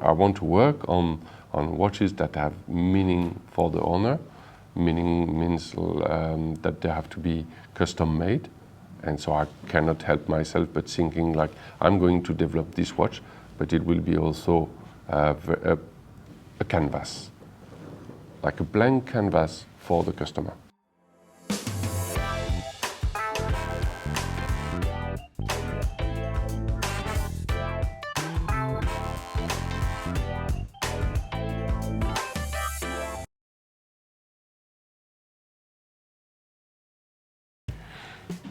I want to work on watches that have meaning for the owner. Meaning means that they have to be custom made. And so I cannot help myself but thinking like, I'm going to develop this watch, but it will be also a canvas, like a blank canvas for the customer.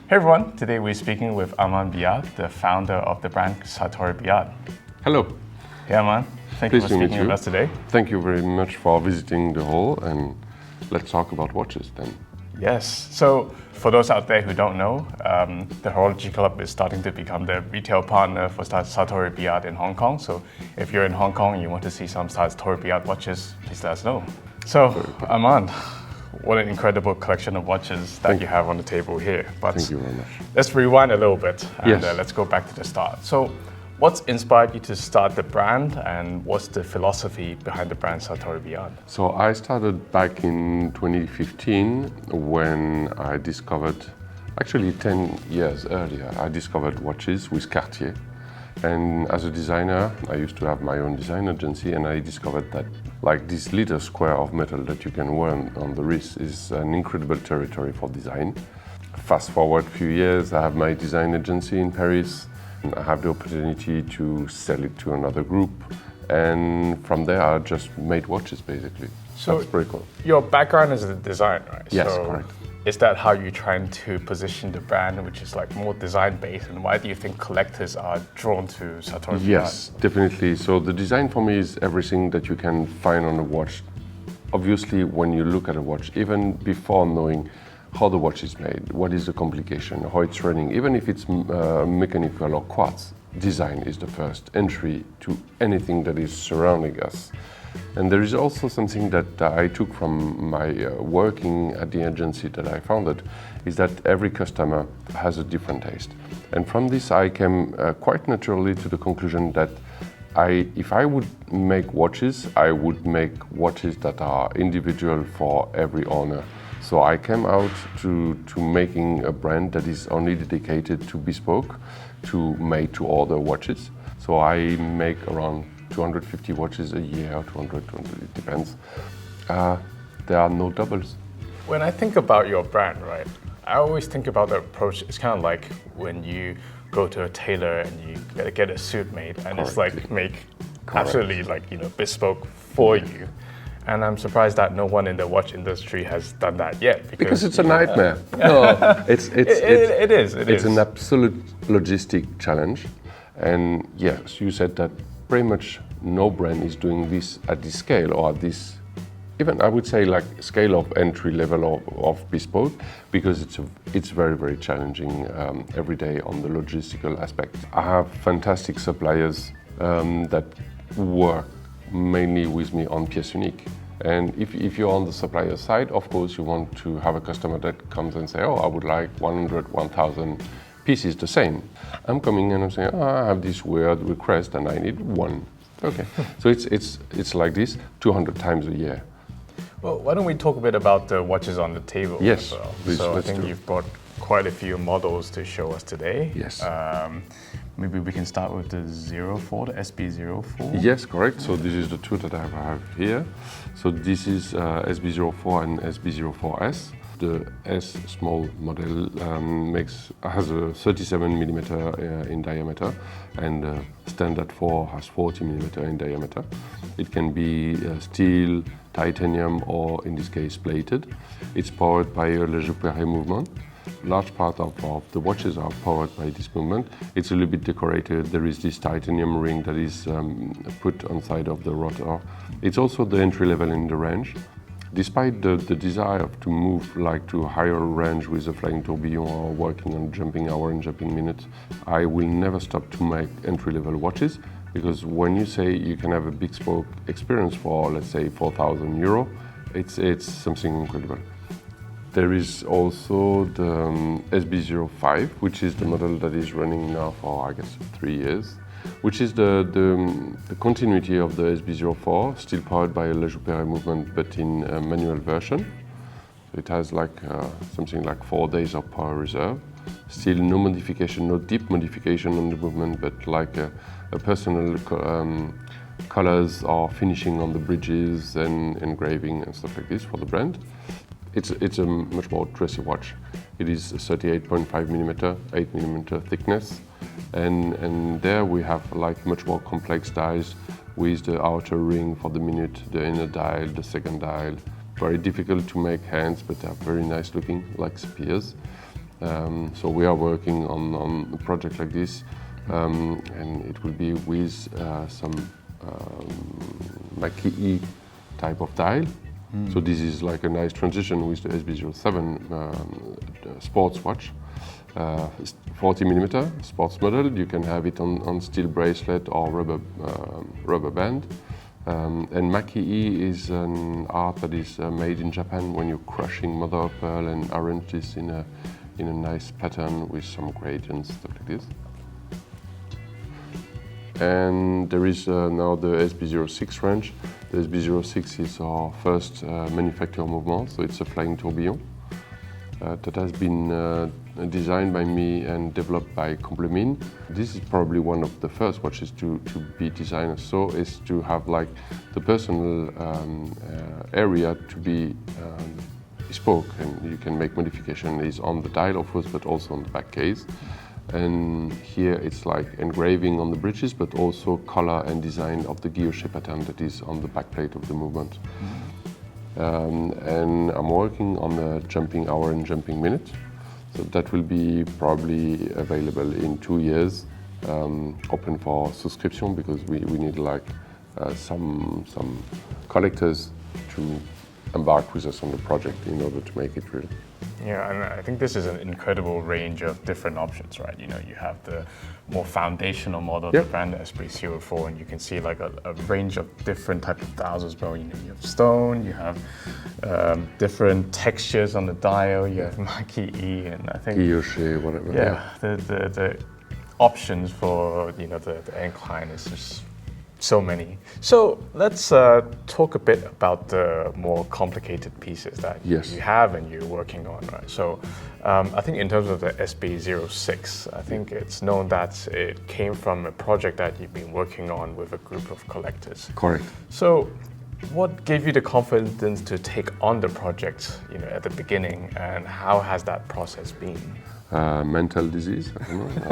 Hey everyone, today we're speaking with Armand Billard, the founder of the brand Sartory Billard. Hello. Hey Armand, thank you for speaking with us today. Thank you very much for visiting the hall, and let's talk about watches then. Yes, so for those out there who don't know, the Horology Club is starting to become the retail partner for Sartory Billard in Hong Kong. So if you're in Hong Kong and you want to see some Sartory Billard watches, please let us know. So Armand, what an incredible collection of watches that you have on the table here. But thank you very much. Let's rewind a little bit and Yes. Let's go back to the start. So what's inspired you to start the brand, and what's the philosophy behind the brand Sartory Billard? So I started back in 2015 when I discovered, actually 10 years earlier, I discovered watches with Cartier. And as a designer, I used to have my own design agency, and I discovered that like this little square of metal that you can wear on the wrist is an incredible territory for design. Fast forward a few years, I have my design agency in Paris. And I have the opportunity to sell it to another group. And from there, I just made watches basically. So that's pretty cool. Your background is in design, right? Yes, so correct. Is that how you're trying to position the brand, which is like more design-based? And why do you think collectors are drawn to Sartory Billard? Yes, definitely. So the design for me is everything that you can find on a watch. Obviously, when you look at a watch, even before knowing how the watch is made, what is the complication, how it's running, even if it's mechanical or quartz, design is the first entry to anything that is surrounding us. And there is also something that I took from my working at the agency that I founded, is that every customer has a different taste. And from this I came quite naturally to the conclusion that if I would make watches, I would make watches that are individual for every owner. So I came out to making a brand that is only dedicated to bespoke, to made to order watches. So I make around 250 watches a year, 200, it depends. There are no doubles. When I think about your brand, right, I always think about the approach. It's kind of like when you go to a tailor and you get a suit made, and it's like make absolutely like bespoke for you. And I'm surprised that no one in the watch industry has done that yet. Because it's a nightmare. No, it is. It's an absolute logistic challenge. And yes, you said that pretty much no brand is doing this at this scale, or at this, even I would say like scale of entry level of bespoke, because it's very, very challenging every day on the logistical aspect. I have fantastic suppliers that work mainly with me on pièce unique. And if you're on the supplier side, of course, you want to have a customer that comes and say, oh, I would like 100, 1,000 pieces the same. I'm coming and I'm saying, oh, I have this weird request and I need one. Okay, so it's like this 200 times a year. Well, why don't we talk a bit about the watches on the table? Yes, as well? please, So I let's think do. you've brought quite a few models to show us today. Yes. Maybe we can start with the 04, the SB04. Yes, correct. So this is the two that I have here. So this is SB04 and SB04S. The S small model has a 37 millimeter in diameter, and standard 4 has 40 millimeter in diameter. It can be steel, titanium, or in this case plated. It's powered by a Legepere movement. Large part of the watches are powered by this movement. It's a little bit decorated. There is this titanium ring that is put on side of the rotor. It's also the entry level in the range. Despite the desire to move like to a higher range with a flying tourbillon or working on jumping hour and jumping minutes, I will never stop to make entry-level watches, because when you say you can have a bespoke experience for, let's say, €4,000, it's something incredible. There is also the SB05, which is the model that is running now for, I guess, 3 years. which is the continuity of the SB04, still powered by a Le Jouperet movement, but in a manual version. So it has like something like 4 days of power reserve. Still no modification, no deep modification on the movement, but like a personal colors or finishing on the bridges and engraving and stuff like this for the brand. It's a much more dressy watch. It is 38.5 millimeter, 8 millimeter thickness, and there we have like much more complex dials with the outer ring for the minute, the inner dial, the second dial. Very difficult to make hands, but they're very nice looking, like spears. So we are working on a project like this, and it will be with some Mackie type of dial. So this is like a nice transition with the SB07 sports watch. 40 millimeter sports model. You can have it on steel bracelet or rubber band. And Mackie is an art that is made in Japan when you're crushing mother of pearl and arrange this in a nice pattern with some gradients, stuff like this. And there is now the SB06 range. The SB06 is our first manufacturer movement, so it's a flying tourbillon that has been designed by me and developed by Complemine. This is probably one of the first watches to be designed so, is to have like the personal area to be bespoke, and you can make modification. It's on the dial, of course, but also on the back case. And here it's like engraving on the bridges, but also color and design of the guilloche pattern that is on the back plate of the movement. And I'm working on the jumping hour and jumping minute. So that will be probably available in 2 years, open for subscription, because we need like some collectors to embark with us on the project in order to make it real. Yeah, and I think this is an incredible range of different options, right? You know, you have the more foundational model, the brand SB04, and you can see like a range of different types of dials as well. You know, you have stone, you have different textures on the dial, you have Mackie, and I think guilloche, whatever. Yeah, the options for the end client is just so many. So let's talk a bit about the more complicated pieces that you have and you're working on, right? So I think in terms of the SB06, I think it's known that it came from a project that you've been working on with a group of collectors. Correct. So what gave you the confidence to take on the project, at the beginning, and how has that process been? Mental disease, I don't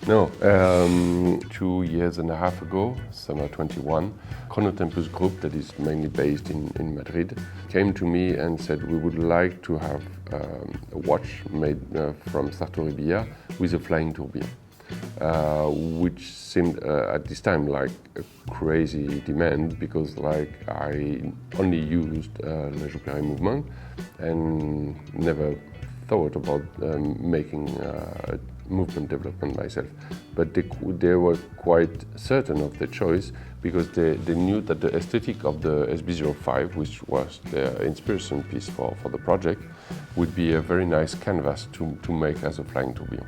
know. No, 2.5 years ago, summer 21, Chronotempus Group, that is mainly based in Madrid, came to me and said we would like to have a watch made from Sartory Billard with a flying tourbillon, which seemed at this time like a crazy demand, because like I only used Le Jouperet movement and never thought about making movement development myself. But they were quite certain of their choice, because they knew that the aesthetic of the SB05, which was their inspiration piece for the project, would be a very nice canvas to make as a flying tourbillon.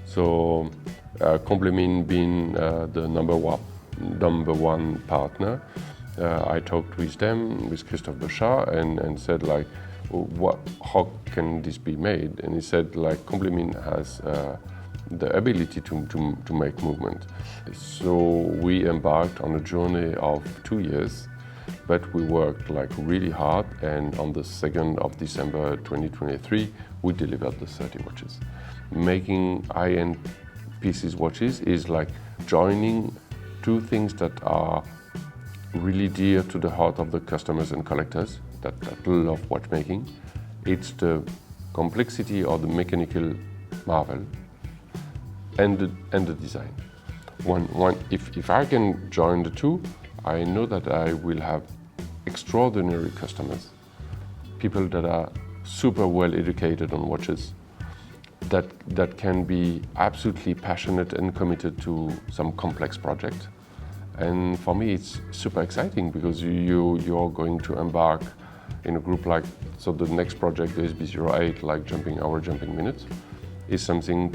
So Complemine being the number one partner, I talked with them, with Christophe Bouchard, and said like, how can this be made? And he said like Complemine has the ability to make movement. So we embarked on a journey of 2 years, but we worked like really hard, and on the 2nd of December 2023 we delivered the 30 watches. Making high-end pieces watches is like joining two things that are really dear to the heart of the customers and collectors that love watchmaking. It's the complexity or the mechanical marvel and the design. If I can join the two, I know that I will have extraordinary customers, people that are super well educated on watches, that can be absolutely passionate and committed to some complex project. And for me, it's super exciting, because you're going to embark in a group like, so the next project is SB08, like jumping hour, jumping minutes. is something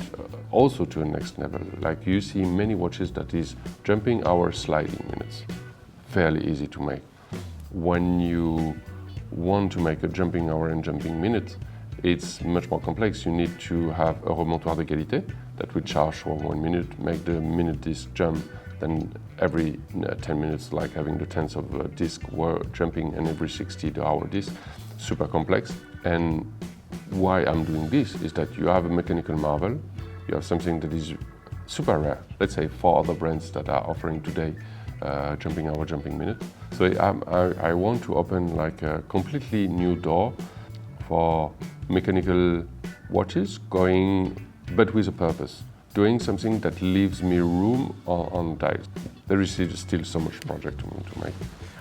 also to a next level. Like you see many watches that is jumping hour, sliding minutes. Fairly easy to make. When you want to make a jumping hour and jumping minute, it's much more complex. You need to have a remontoir d'égalité that will charge for 1 minute, make the minute disc jump, then every 10 minutes, like having the tenths of a disc were jumping, and every 60 the hour disc. Super complex. And why I'm doing this is that you have a mechanical marvel, you have something that is super rare. Let's say 4 other brands that are offering today jumping hour, jumping minute. So I want to open like a completely new door for mechanical watches going, but with a purpose. Doing something that leaves me room on dials. There is still so much project to make.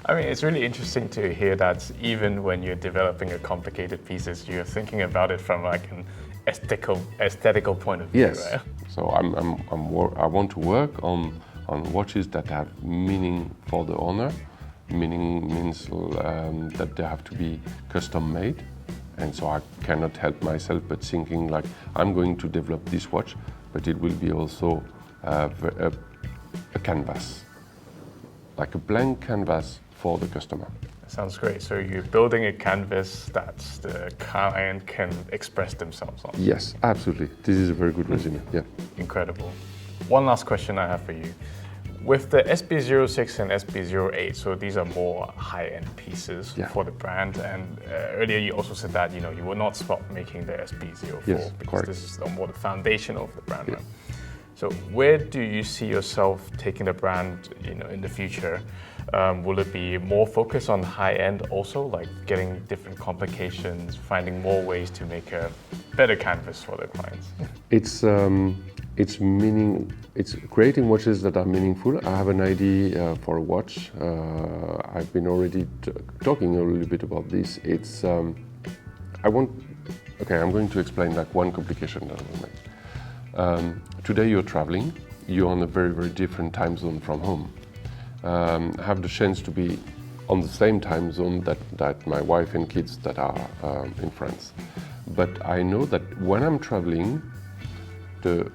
I mean, it's really interesting to hear that even when you're developing a complicated pieces, you're thinking about it from like an aesthetical point of view. Yes. Right? So I want to work on watches that have meaning for the owner. Meaning means that they have to be custom made. And so I cannot help myself but thinking like, I'm going to develop this watch, but it will be also a canvas, like a blank canvas for the customer. Sounds great. So you're building a canvas that the client can express themselves on. Yes, absolutely. This is a very good resume. Yeah. Incredible. One last question I have for you. With the SB06 and SB08, so these are more high-end pieces for the brand, and earlier you also said that you will not stop making the SB04 yes, because correct. this is more the foundation of the brand. Yeah. Right? So where do you see yourself taking the brand in the future? Will it be more focused on high-end also, like getting different complications, finding more ways to make a better canvas for the clients? It's creating watches that are meaningful. I have an idea for a watch. I've been already talking a little bit about this. I'm going to explain like one complication that I will make. Today you're traveling, you're on a very, very different time zone from home. I have the chance to be on the same time zone that my wife and kids that are in France. But I know that when I'm traveling, the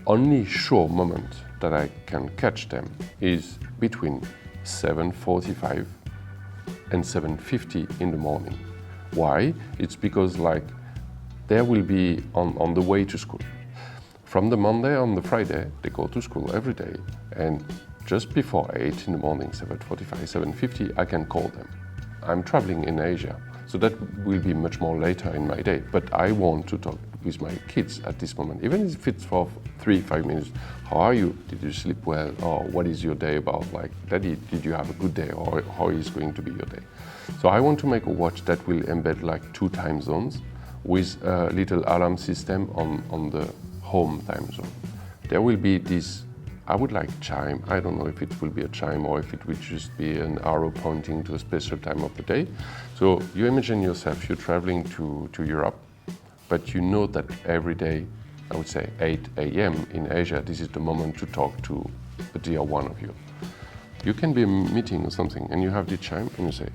only sure moment that I can catch them is between 7:45 and 7:50 in the morning. Why? It's because like they will be on the way to school. From the Monday on the Friday, they go to school every day, and just before 8 in the morning, 7:45, 7:50, I can call them. I'm traveling in Asia, so that will be much more later in my day, but I want to talk with my kids at this moment, even if it's for 3-5 minutes. How are you? Did you sleep well? Or what is your day about? Like, Daddy, did you have a good day? Or how is going to be your day? So I want to make a watch that will embed like 2 time zones with a little alarm system on the home time zone. There will be this, I would like chime. I don't know if it will be a chime or if it will just be an arrow pointing to a special time of the day. So you imagine yourself, you're traveling to Europe, but you know that every day, I would say 8 a.m. in Asia, this is the moment to talk to a dear one of you. You can be a meeting or something and you have the chime and you say,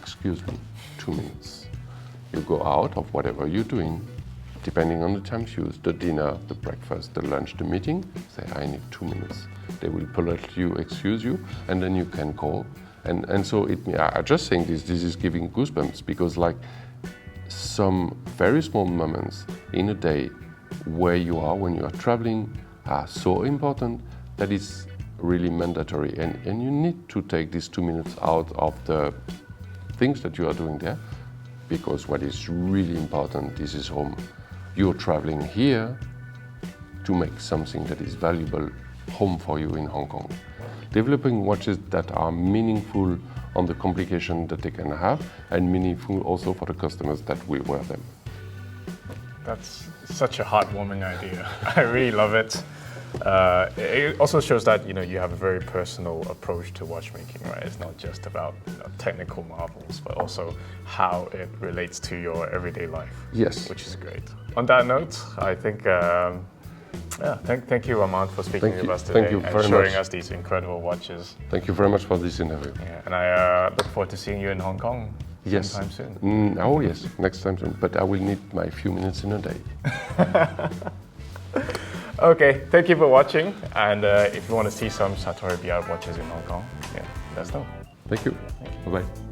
excuse me, 2 minutes. You go out of whatever you're doing, depending on the time used, the dinner, the breakfast, the lunch, the meeting, say, I need 2 minutes. They will politely excuse you, and then you can call. And so I'm just saying this is giving goosebumps, because like some very small moments in a day where you are when you are traveling are so important that it's really mandatory. And you need to take these 2 minutes out of the things that you are doing there, because what is really important, this is home. You're traveling here to make something that is valuable home for you in Hong Kong. Developing watches that are meaningful on the complication that they can have, and meaningful also for the customers that will wear them. That's such a heartwarming idea. I really love it. It also shows that you have a very personal approach to watchmaking, right? It's not just about technical marvels, but also how it relates to your everyday life. Yes. Which is great. On that note, I think, thank you, Armand, for speaking with us today and showing us these incredible watches. Thank you very much for this interview. Yeah, and I look forward to seeing you in Hong Kong sometime soon. Oh yes, next time soon. But I will need my few minutes in a day. Okay, thank you for watching. And if you want to see some Sartory Billard watches in Hong Kong, yeah, let us know. Thank you. Bye-bye.